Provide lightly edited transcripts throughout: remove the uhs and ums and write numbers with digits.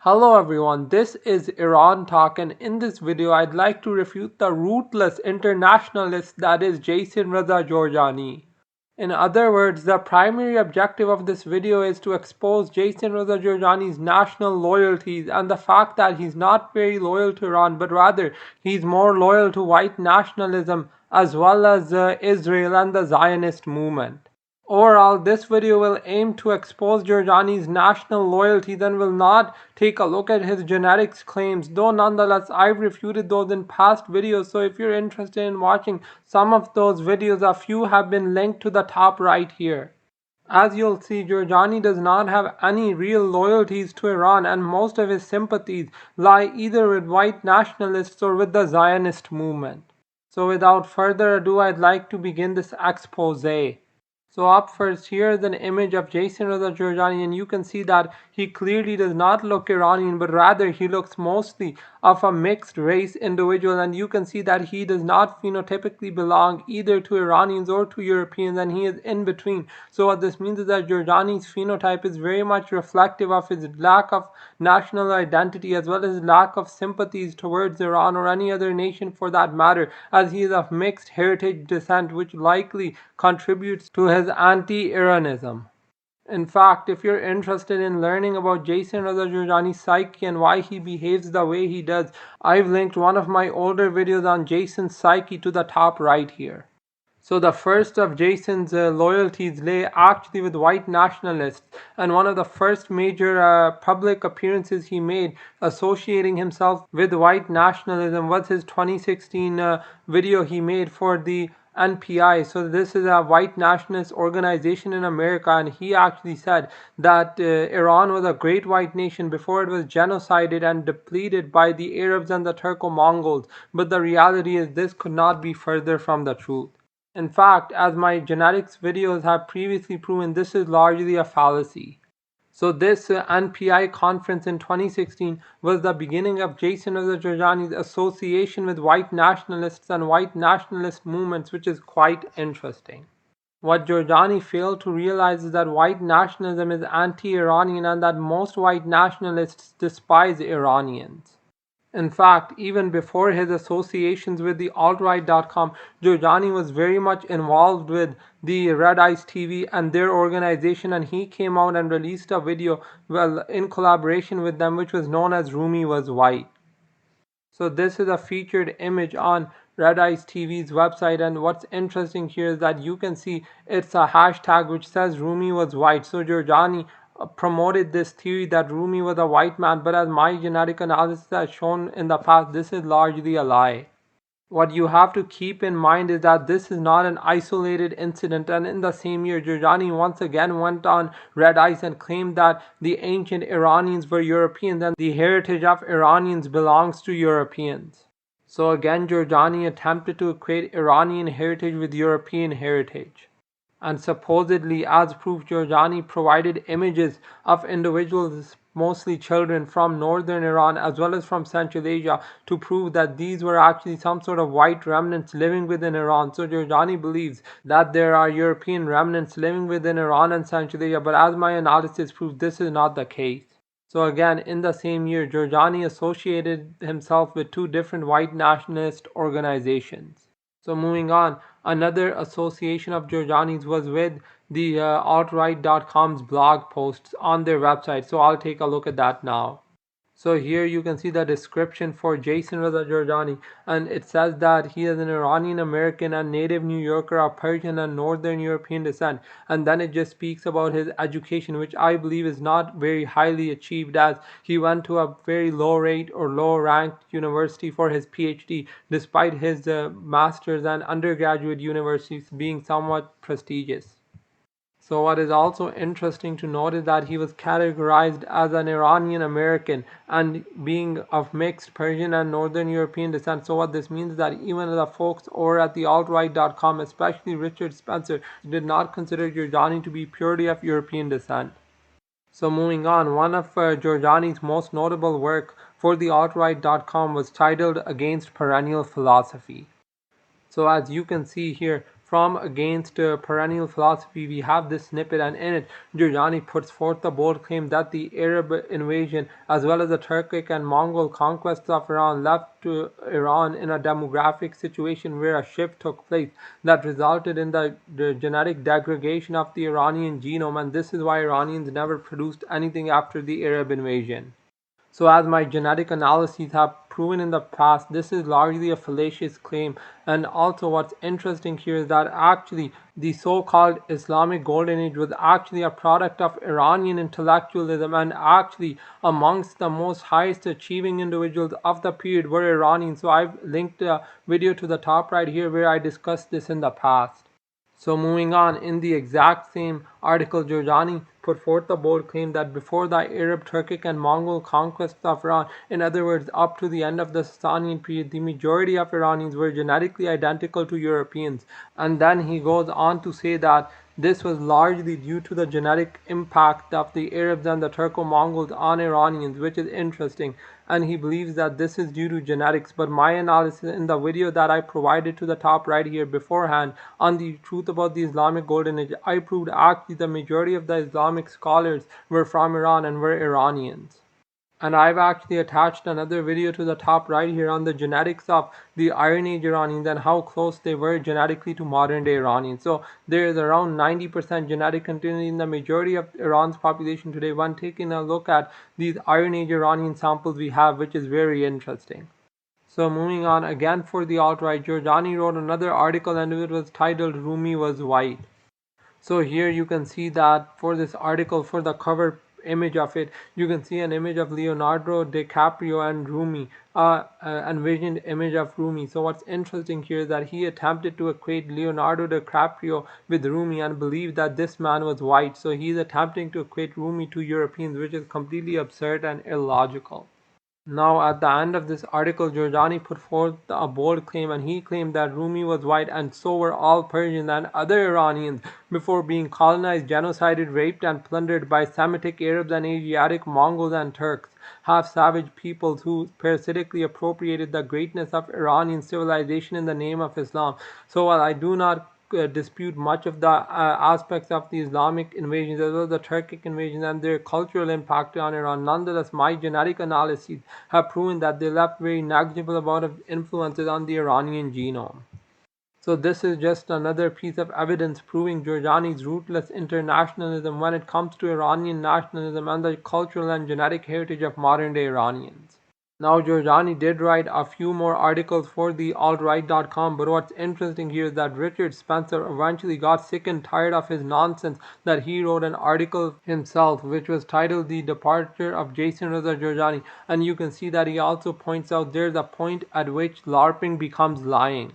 Hello everyone, this is Iran Talk, and in this video I'd like to refute the rootless internationalist that is Jason Raza Jorjani. In other words, the primary objective of this video is to expose Jason Raza Jorjani's national loyalties and the fact that he's not very loyal to Iran, but rather he's more loyal to white nationalism as well as Israel and the Zionist movement. Overall, this video will aim to expose Jorjani's national loyalties and will not take a look at his genetics claims, though nonetheless I've refuted those in past videos, so if you're interested in watching some of those videos, a few have been linked to the top right here. As you'll see, Jorjani does not have any real loyalties to Iran, and most of his sympathies lie either with white nationalists or with the Zionist movement. So without further ado, I'd like to begin this expose. So up first, here is an image of Jason Raza Jorjani, and you can see that he clearly does not look Iranian, but rather he looks mostly of a mixed race individual, and you can see that he does not phenotypically belong either to Iranians or to Europeans, and he is in between. So what this means is that Jorjani's phenotype is very much reflective of his lack of national identity as well as lack of sympathies towards Iran or any other nation for that matter, as he is of mixed heritage descent, which likely contributes to his anti-Iranism. In fact, if you're interested in learning about Jason Raza Jorjani's psyche and why he behaves the way he does, I've linked one of my older videos on Jason's psyche to the top right here. So the first of Jason's loyalties lay actually with white nationalists, and one of the first major public appearances he made associating himself with white nationalism was his 2016 video he made for the NPI. So this is a white nationalist organization in America, and he actually said that Iran was a great white nation before it was genocided and depleted by the Arabs and the Turco-Mongols, but the reality is this could not be further from the truth. In fact, as my genetics videos have previously proven, this is largely a fallacy. So this NPI conference in 2016 was the beginning of Jason Raza Jorjani's association with white nationalists and white nationalist movements, which is quite interesting. What Jorjani failed to realize is that white nationalism is anti-Iranian and that most white nationalists despise Iranians. In fact, even before his associations with the Artright.com, Jorjani was very much involved with the Red Ice TV and their organization, and he came out and released a video in collaboration with them, which was known as Rumi Was White. So this is a featured image on Red Ice TV's website, and what's interesting here is that you can see it's a hashtag which says Rumi Was White. So Jorjani promoted this theory that Rumi was a white man, but as my genetic analysis has shown in the past, this is largely a lie. What you have to keep in mind is that this is not an isolated incident, and in the same year, Jorjani once again went on Red Ice and claimed that the ancient Iranians were Europeans and the heritage of Iranians belongs to Europeans. So again, Jorjani attempted to equate Iranian heritage with European heritage. And supposedly, as proof, Jorjani provided images of individuals, mostly children, from northern Iran as well as from Central Asia to prove that these were actually some sort of white remnants living within Iran. So Jorjani believes that there are European remnants living within Iran and Central Asia, but as my analysis proves, this is not the case. So again, in the same year, Jorjani associated himself with two different white nationalist organizations. So moving on, another association of Jorjani's was with the Artright.com's blog posts on their website. So I'll take a look at that now. So here you can see the description for Jason Raza Jorjani, and it says that he is an Iranian American and native New Yorker of Persian and Northern European descent, and then it just speaks about his education, which I believe is not very highly achieved, as he went to a very low rate or low ranked university for his PhD, despite his master's and undergraduate universities being somewhat prestigious. So what is also interesting to note is that he was categorized as an Iranian American and being of mixed Persian and Northern European descent. So what this means is that even the folks over at the Artright.com, especially Richard Spencer, did not consider Jorjani to be purely of European descent. So moving on, one of Jorjani's most notable work for the Artright.com was titled Against Perennial Philosophy. So as you can see here, from Against Perennial Philosophy, we have this snippet, and in it, Jorjani puts forth the bold claim that the Arab invasion, as well as the Turkic and Mongol conquests of Iran, left Iran in a demographic situation where a shift took place that resulted in the genetic degradation of the Iranian genome, and this is why Iranians never produced anything after the Arab invasion. So as my genetic analyses have proven in the past, this is largely a fallacious claim. And also what's interesting here is that actually the so-called Islamic Golden Age was actually a product of Iranian intellectualism, and actually amongst the most highest achieving individuals of the period were Iranians. So I've linked a video to the top right here where I discussed this in the past. So moving on, in the exact same article, Jorjani put forth the bold claim that before the Arab, Turkic and Mongol conquests of Iran, in other words, up to the end of the Sasanian period, the majority of Iranians were genetically identical to Europeans. And then he goes on to say that this was largely due to the genetic impact of the Arabs and the Turco-Mongols on Iranians, which is interesting. And he believes that this is due to genetics. But my analysis in the video that I provided to the top right here beforehand on the truth about the Islamic Golden Age, I proved actually the majority of the Islamic scholars were from Iran and were Iranians. And I've actually attached another video to the top right here on the genetics of the Iron Age Iranians and how close they were genetically to modern day Iranians. So there is around 90% genetic continuity in the majority of Iran's population today when taking a look at these Iron Age Iranian samples we have, which is very interesting. So moving on, again for the alt-right, Jorjani wrote another article and it was titled Rumi Was White. So here you can see that for this article, for the cover image of it, you can see an image of Leonardo DiCaprio and Rumi, envisioned image of Rumi. So what's interesting here is that he attempted to equate Leonardo DiCaprio with Rumi and believed that this man was white. So he's attempting to equate Rumi to Europeans, which is completely absurd and illogical. Now, at the end of this article, Jorjani put forth a bold claim, and he claimed that Rumi was white and so were all Persians and other Iranians before being colonized, genocided, raped, and plundered by Semitic Arabs and Asiatic Mongols and Turks, half-savage peoples who parasitically appropriated the greatness of Iranian civilization in the name of Islam. So while I do not dispute much of the aspects of the Islamic invasions as well as the Turkic invasions and their cultural impact on Iran, nonetheless my genetic analyses have proven that they left very negligible amount of influences on the Iranian genome. So this is just another piece of evidence proving Jorjani's rootless internationalism when it comes to Iranian nationalism and the cultural and genetic heritage of modern-day Iranians. Now, Jorjani did write a few more articles for the Artright.com, but what's interesting here is that Richard Spencer eventually got sick and tired of his nonsense that he wrote an article himself, which was titled The Departure of Jason Reza Jorjani, and you can see that he also points out there's a point at which LARPing becomes lying.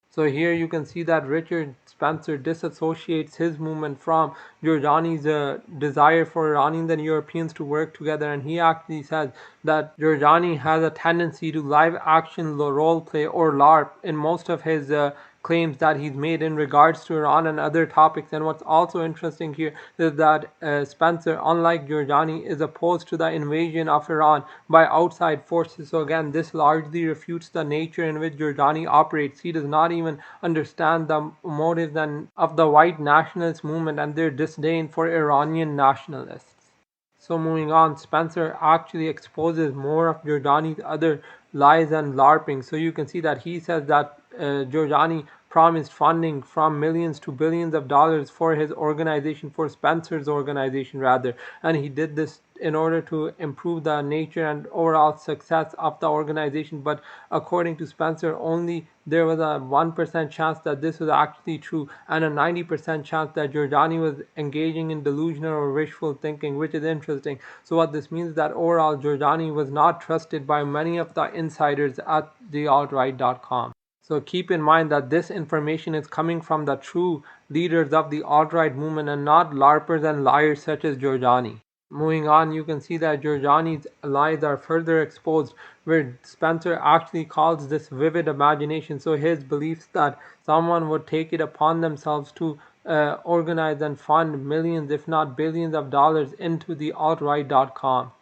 So here you can see that Richard Spencer disassociates his movement from Jorjani's desire for Iranians and Europeans to work together, and he actually says that Jorjani has a tendency to live action role play or LARP in most of his claims that he's made in regards to Iran and other topics. And what's also interesting here is that Spencer, unlike Jorjani, is opposed to the invasion of Iran by outside forces. So again, this largely refutes the nature in which Jorjani operates. He does not even understand the motives of the white nationalist movement and their disdain for Iranian nationalists. So moving on, Spencer actually exposes more of Jorjani's other lies and LARPing. So you can see that he says that Jorjani promised funding from millions to billions of dollars for his organization, for Spencer's organization rather, and he did this in order to improve the nature and overall success of the organization. But according to Spencer, only there was a 1% chance that this was actually true and a 90% chance that Jorjani was engaging in delusional or wishful thinking, which is interesting. So what this means is that overall Jorjani was not trusted by many of the insiders at the alt-right.com. So keep in mind that this information is coming from the true leaders of the alt-right movement and not LARPers and liars such as Jorjani. Moving on, you can see that Jorjani's lies are further exposed, where Spencer actually calls this vivid imagination. So his beliefs that someone would take it upon themselves to organize and fund millions, if not billions of dollars into the alt-right.com.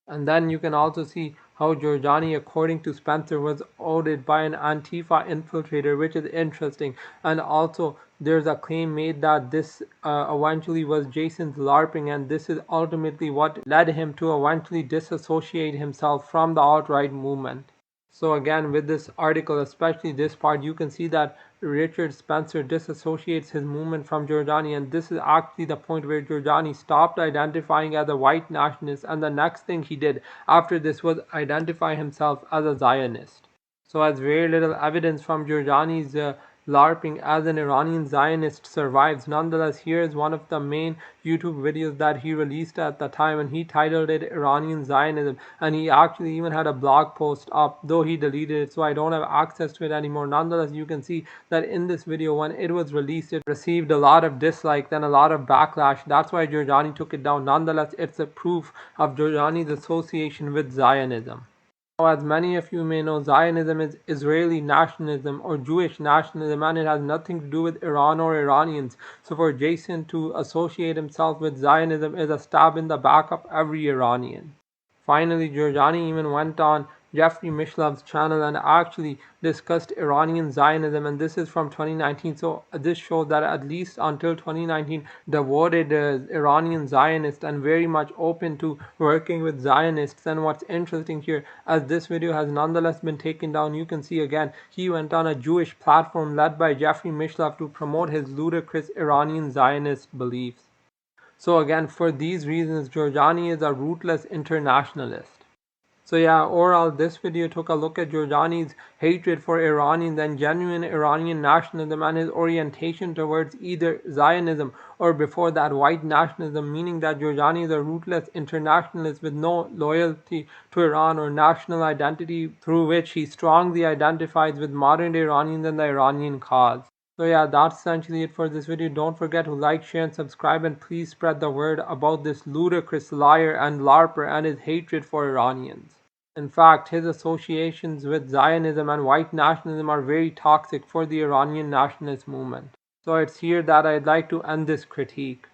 And then you can also see how Jorjani, according to Spencer, was outed by an Antifa infiltrator, which is interesting. And also, there's a claim made that this eventually was Jason's LARPing, and this is ultimately what led him to eventually disassociate himself from the alt-right movement. So again, with this article, especially this part, you can see that Richard Spencer disassociates his movement from Jorjani, and this is actually the point where Jorjani stopped identifying as a white nationalist, and the next thing he did after this was identify himself as a Zionist. So as very little evidence from Jorjani's LARPing as an Iranian Zionist survives, nonetheless, here is one of the main YouTube videos that he released at the time, and he titled it Iranian Zionism, and he actually even had a blog post up, though he deleted it, so I don't have access to it anymore. Nonetheless, you can see that in this video, when it was released, it received a lot of dislikes and a lot of backlash. That's why Jorjani took it down. Nonetheless, it's a proof of Jorjani's association with Zionism. Now, as many of you may know, Zionism is Israeli nationalism or Jewish nationalism, and it has nothing to do with Iran or Iranians. So for Jason to associate himself with Zionism is a stab in the back of every Iranian. Finally, Jorjani even went on Jeffrey Mishlov's channel and actually discussed Iranian Zionism, and this is from 2019. So this shows that at least until 2019, devoted Iranian Zionist and very much open to working with Zionists. And what's interesting here, as this video has nonetheless been taken down, you can see again he went on a Jewish platform led by Jeffrey Mishlov to promote his ludicrous Iranian Zionist beliefs. So again, for these reasons, Jorjani is a rootless internationalist. So yeah, overall, this video took a look at Jorjani's hatred for Iranians and genuine Iranian nationalism and his orientation towards either Zionism or before that white nationalism, meaning that Jorjani is a rootless internationalist with no loyalty to Iran or national identity, through which he strongly identifies with modern-day Iranians and the Iranian cause. So yeah, that's essentially it for this video. Don't forget to like, share, and subscribe, and please spread the word about this ludicrous liar and LARPer and his hatred for Iranians. In fact, his associations with Zionism and white nationalism are very toxic for the Iranian nationalist movement. So it's here that I'd like to end this critique.